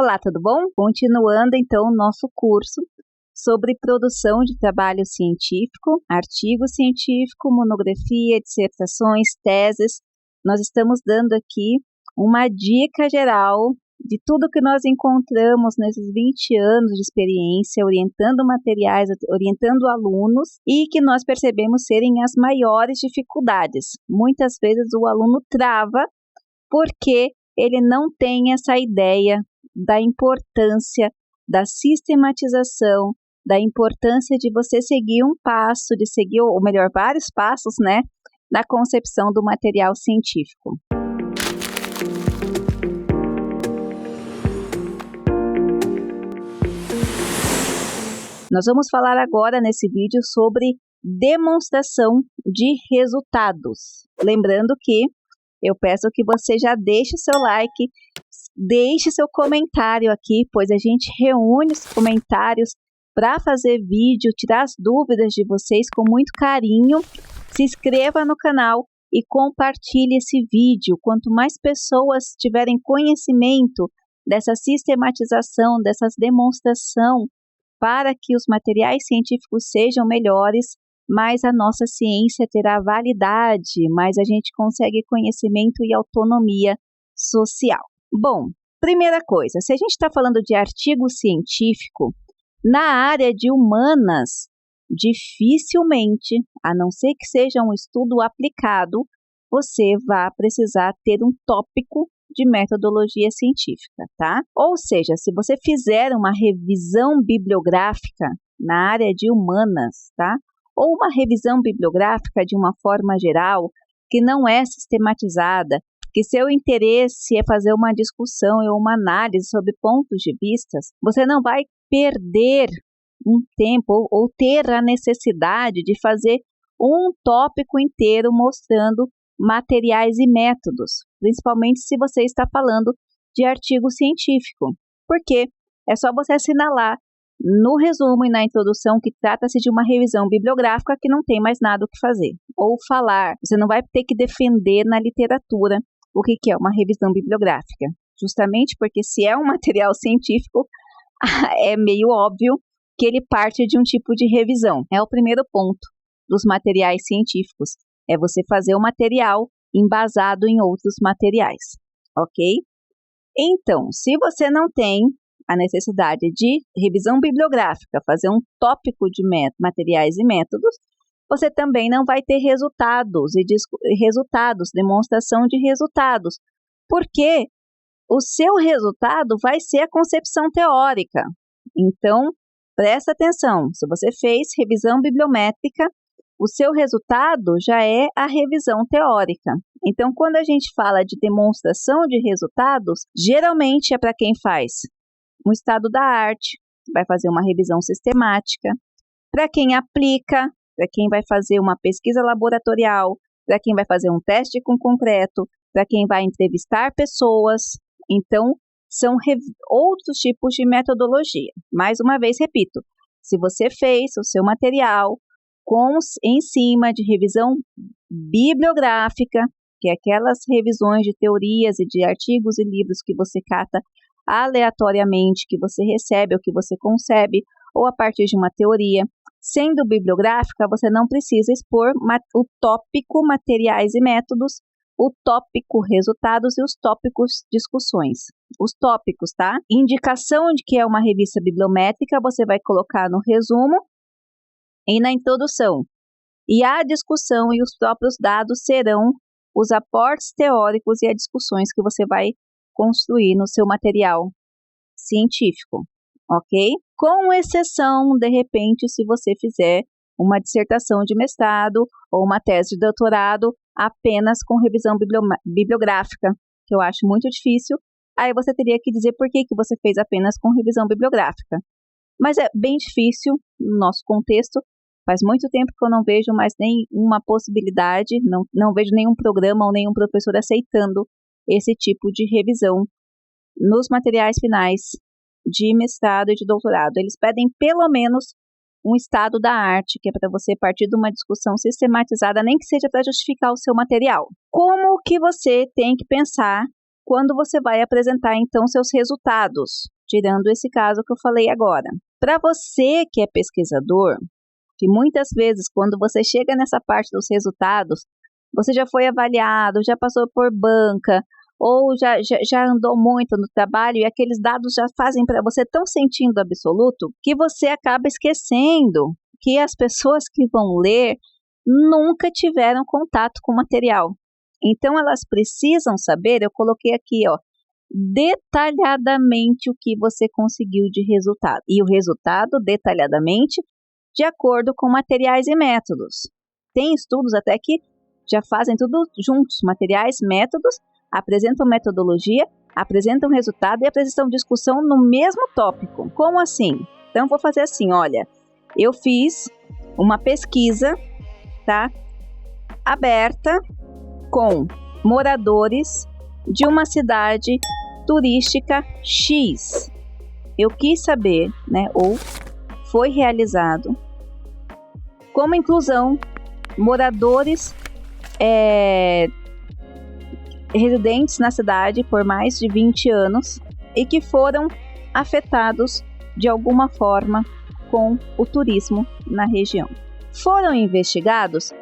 Olá, tudo bom? Continuando então o nosso curso sobre produção de trabalho científico, artigo científico, monografia, dissertações, teses. Nós estamos dando aqui uma dica geral de tudo que nós encontramos nesses 20 anos de experiência, orientando materiais, orientando alunos, e que nós percebemos serem as maiores dificuldades. Muitas vezes o aluno trava porque ele não tem essa ideia da importância da sistematização, da importância de você seguir um passo, de seguir, ou melhor, vários passos, na concepção do material científico. Nós vamos falar agora nesse vídeo sobre demonstração de resultados. Lembrando que eu peço que você já deixe o seu like, deixe seu comentário aqui, pois a gente reúne os comentários para fazer vídeo, tirar as dúvidas de vocês com muito carinho. Se inscreva no canal e compartilhe esse vídeo. Quanto mais pessoas tiverem conhecimento dessa sistematização, dessas demonstração, para que os materiais científicos sejam melhores, mais a nossa ciência terá validade, mais a gente consegue conhecimento e autonomia social. Bom, primeira coisa, se a gente está falando de artigo científico, na área de humanas, dificilmente, a não ser que seja um estudo aplicado, você vai precisar ter um tópico de metodologia científica, tá? Ou seja, se você fizer uma revisão bibliográfica na área de humanas, tá? Ou uma revisão bibliográfica de uma forma geral, que não é sistematizada, que seu interesse é fazer uma discussão ou uma análise sobre pontos de vistas, você não vai perder um tempo ou ter a necessidade de fazer um tópico inteiro mostrando materiais e métodos, principalmente se você está falando de artigo científico, porque é só você assinalar no resumo e na introdução que trata-se de uma revisão bibliográfica que não tem mais nada o que fazer, ou falar, você não vai ter que defender na literatura o que é uma revisão bibliográfica, justamente porque se é um material científico, é meio óbvio que ele parte de um tipo de revisão. É o primeiro ponto dos materiais científicos, é você fazer o material embasado em outros materiais, ok? Então, se você não tem a necessidade de revisão bibliográfica, fazer um tópico de materiais e métodos, você também não vai ter resultados demonstração de resultados, porque o seu resultado vai ser a concepção teórica. Então, presta atenção, se você fez revisão bibliométrica, o seu resultado já é a revisão teórica. Então, quando a gente fala de demonstração de resultados, geralmente é para quem faz um estado da arte, vai fazer uma revisão sistemática, para quem aplica, para quem vai fazer uma pesquisa laboratorial, para quem vai fazer um teste com concreto, para quem vai entrevistar pessoas. Então, são outros tipos de metodologia. Mais uma vez, repito, se você fez o seu material em cima de revisão bibliográfica, que é aquelas revisões de teorias e de artigos e livros que você cata aleatoriamente, que você recebe ou que você concebe, ou a partir de uma teoria, sendo bibliográfica, você não precisa expor o tópico materiais e métodos, o tópico resultados e os tópicos discussões. Os tópicos, tá? Indicação de que é uma revista bibliométrica, você vai colocar no resumo e na introdução. E a discussão e os próprios dados serão os aportes teóricos e as discussões que você vai construir no seu material científico, ok? Com exceção, de repente, se você fizer uma dissertação de mestrado ou uma tese de doutorado apenas com revisão bibliográfica, que eu acho muito difícil, aí você teria que dizer por que você fez apenas com revisão bibliográfica. Mas é bem difícil no nosso contexto. Faz muito tempo que eu não vejo mais nenhuma possibilidade, não vejo nenhum programa ou nenhum professor aceitando esse tipo de revisão nos materiais finais de mestrado e de doutorado. Eles pedem pelo menos um estado da arte, que é para você partir de uma discussão sistematizada, nem que seja para justificar o seu material. Como que você tem que pensar quando você vai apresentar então seus resultados, tirando esse caso que eu falei agora. Para você que é pesquisador, que muitas vezes quando você chega nessa parte dos resultados, você já foi avaliado, já passou por banca, ou já andou muito no trabalho e aqueles dados já fazem para você tão sentido absoluto que você acaba esquecendo que as pessoas que vão ler nunca tiveram contato com o material. Então, elas precisam saber, eu coloquei aqui, detalhadamente o que você conseguiu de resultado. E o resultado, detalhadamente, de acordo com materiais e métodos. Tem estudos até que já fazem tudo juntos, materiais, métodos, apresentam metodologia, apresentam resultado e apresentam discussão no mesmo tópico. Como assim? Então, vou fazer assim, olha, eu fiz uma pesquisa, tá, aberta com moradores de uma cidade turística X. Eu quis saber, ou foi realizado como inclusão moradores residentes na cidade por mais de 20 anos e que foram afetados de alguma forma com o turismo na região. Foram investigados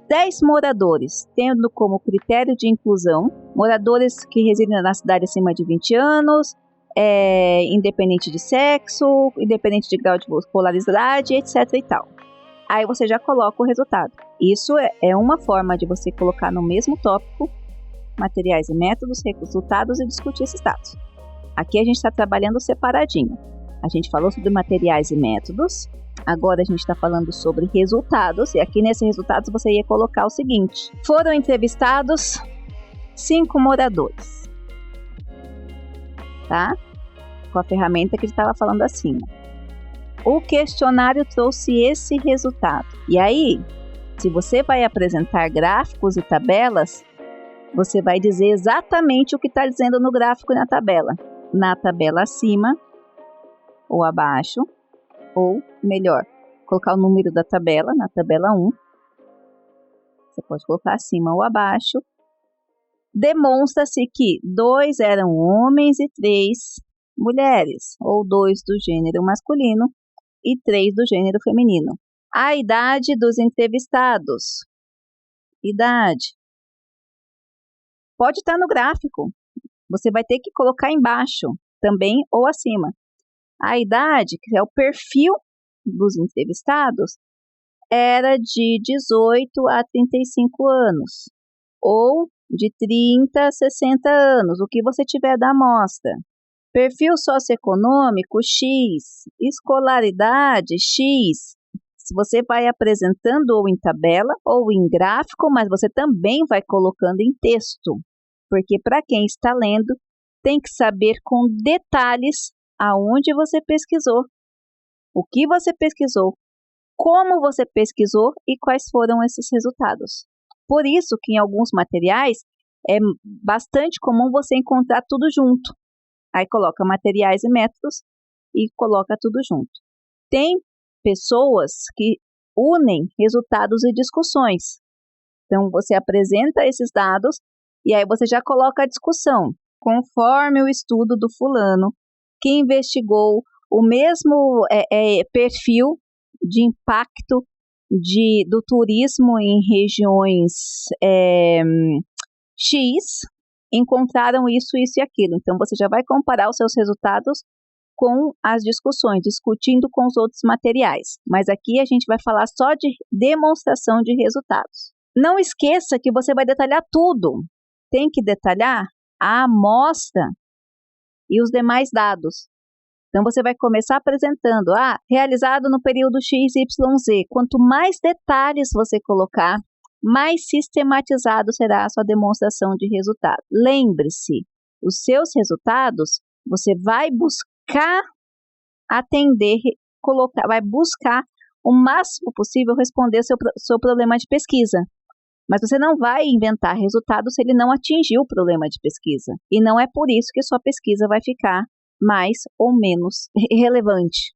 10 moradores, tendo como critério de inclusão moradores que residem na cidade acima de 20 anos, independente de sexo, independente de grau de escolaridade, etc. e tal. Aí você já coloca o resultado. Isso é uma forma de você colocar no mesmo tópico materiais e métodos, resultados e discutir esses dados. Aqui a gente está trabalhando separadinho. A gente falou sobre materiais e métodos, agora a gente está falando sobre resultados, e aqui nesses resultados você ia colocar o seguinte: foram entrevistados 5 moradores, tá? Com a ferramenta que estava falando acima. O questionário trouxe esse resultado. E aí, se você vai apresentar gráficos e tabelas, você vai dizer exatamente o que está dizendo no gráfico e na tabela. Na tabela acima ou abaixo, ou melhor, colocar o número da tabela, na tabela 1. Você pode colocar acima ou abaixo. Demonstra-se que 2 eram homens e 3 mulheres, ou 2 do gênero masculino e 3 do gênero feminino. A idade dos entrevistados. Idade. Pode estar no gráfico. Você vai ter que colocar embaixo também ou acima. A idade, que é o perfil dos entrevistados, era de 18 a 35 anos, ou de 30 a 60 anos, o que você tiver da amostra. Perfil socioeconômico X, escolaridade X. Se você vai apresentando ou em tabela ou em gráfico, mas você também vai colocando em texto, porque para quem está lendo, tem que saber com detalhes aonde você pesquisou, o que você pesquisou, como você pesquisou e quais foram esses resultados. Por isso que em alguns materiais é bastante comum você encontrar tudo junto. Aí coloca materiais e métodos e coloca tudo junto. Tem pessoas que unem resultados e discussões. Então você apresenta esses dados e aí você já coloca a discussão, conforme o estudo do fulano, que investigou o mesmo perfil de impacto do turismo em regiões X, encontraram isso e aquilo. Então, você já vai comparar os seus resultados com as discussões, discutindo com os outros materiais. Mas aqui a gente vai falar só de demonstração de resultados. Não esqueça que você vai detalhar tudo. Tem que detalhar a amostra e os demais dados. Então, você vai começar apresentando, realizado no período XYZ. Quanto mais detalhes você colocar, mais sistematizado será a sua demonstração de resultado. Lembre-se, os seus resultados, você vai buscar atender, vai buscar o máximo possível responder seu problema de pesquisa. Mas você não vai inventar resultado se ele não atingiu o problema de pesquisa. E não é por isso que sua pesquisa vai ficar mais ou menos relevante.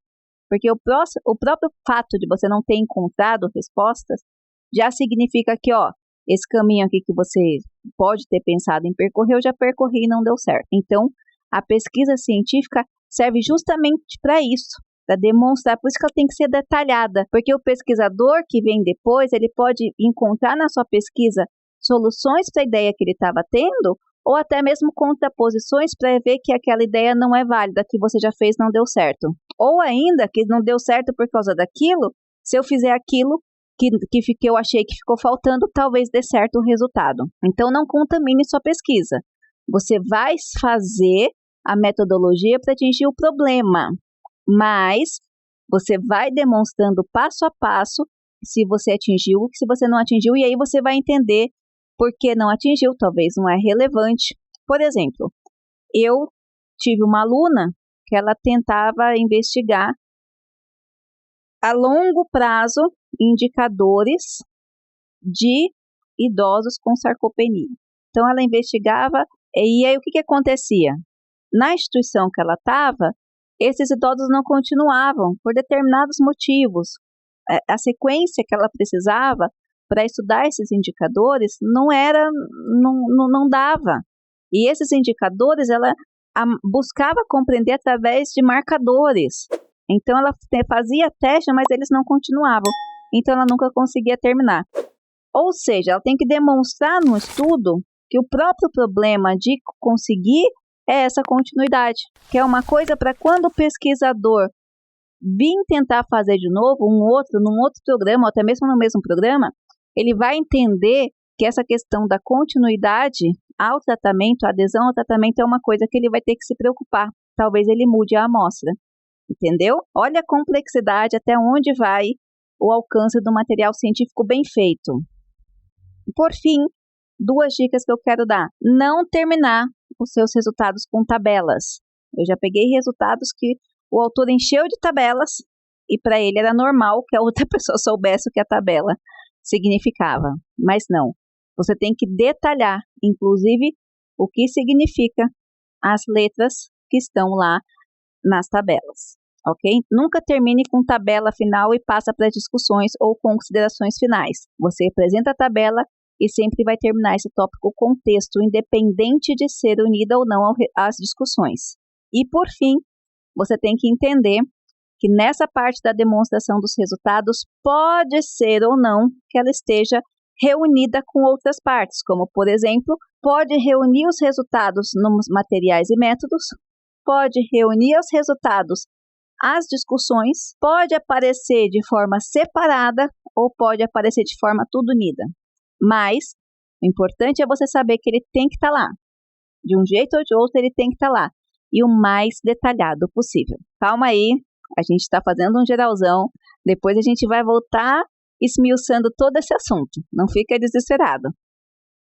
Porque o próprio fato de você não ter encontrado respostas já significa que, esse caminho aqui que você pode ter pensado em percorrer, eu já percorri e não deu certo. Então, a pesquisa científica serve justamente para isso, para demonstrar, por isso que ela tem que ser detalhada, porque o pesquisador que vem depois, ele pode encontrar na sua pesquisa soluções para a ideia que ele estava tendo, ou até mesmo contraposições para ver que aquela ideia não é válida, que você já fez não deu certo. Ou ainda, que não deu certo por causa daquilo, se eu fizer aquilo que eu achei que ficou faltando, talvez dê certo o resultado. Então, não contamine sua pesquisa. Você vai fazer a metodologia para atingir o problema, mas você vai demonstrando passo a passo se você atingiu, se você não atingiu, e aí você vai entender por que não atingiu, talvez não é relevante. Por exemplo, eu tive uma aluna que ela tentava investigar a longo prazo indicadores de idosos com sarcopenia. Então, ela investigava, e aí o que acontecia? Na instituição que ela estava, esses idosos não continuavam por determinados motivos. A sequência que ela precisava para estudar esses indicadores não dava. E esses indicadores ela buscava compreender através de marcadores. Então, ela fazia teste, mas eles não continuavam. Então, ela nunca conseguia terminar. Ou seja, ela tem que demonstrar no estudo que o próprio problema de conseguir é essa continuidade, que é uma coisa para quando o pesquisador vir tentar fazer de novo num outro programa, ou até mesmo no mesmo programa, ele vai entender que essa questão da continuidade ao tratamento, a adesão ao tratamento é uma coisa que ele vai ter que se preocupar. Talvez ele mude a amostra, entendeu? Olha a complexidade, até onde vai o alcance do material científico bem feito. Por fim, 2 dicas que eu quero dar. Não terminar os seus resultados com tabelas. Eu já peguei resultados que o autor encheu de tabelas e para ele era normal que a outra pessoa soubesse o que a tabela significava. Mas não. Você tem que detalhar, inclusive, o que significa as letras que estão lá nas tabelas. Ok? Nunca termine com tabela final e passa para discussões ou considerações finais. Você apresenta a tabela e sempre vai terminar esse tópico com texto, independente de ser unida ou não às discussões. E, por fim, você tem que entender que nessa parte da demonstração dos resultados pode ser ou não que ela esteja reunida com outras partes, como, por exemplo, pode reunir os resultados nos materiais e métodos, pode reunir os resultados às discussões, pode aparecer de forma separada ou pode aparecer de forma tudo unida. Mas o importante é você saber que ele tem que estar lá. De um jeito ou de outro, ele tem que estar lá. E o mais detalhado possível. Calma aí, a gente está fazendo um geralzão. Depois a gente vai voltar esmiuçando todo esse assunto. Não fica desesperado.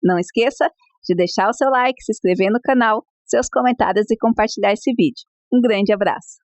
Não esqueça de deixar o seu like, se inscrever no canal, seus comentários e compartilhar esse vídeo. Um grande abraço.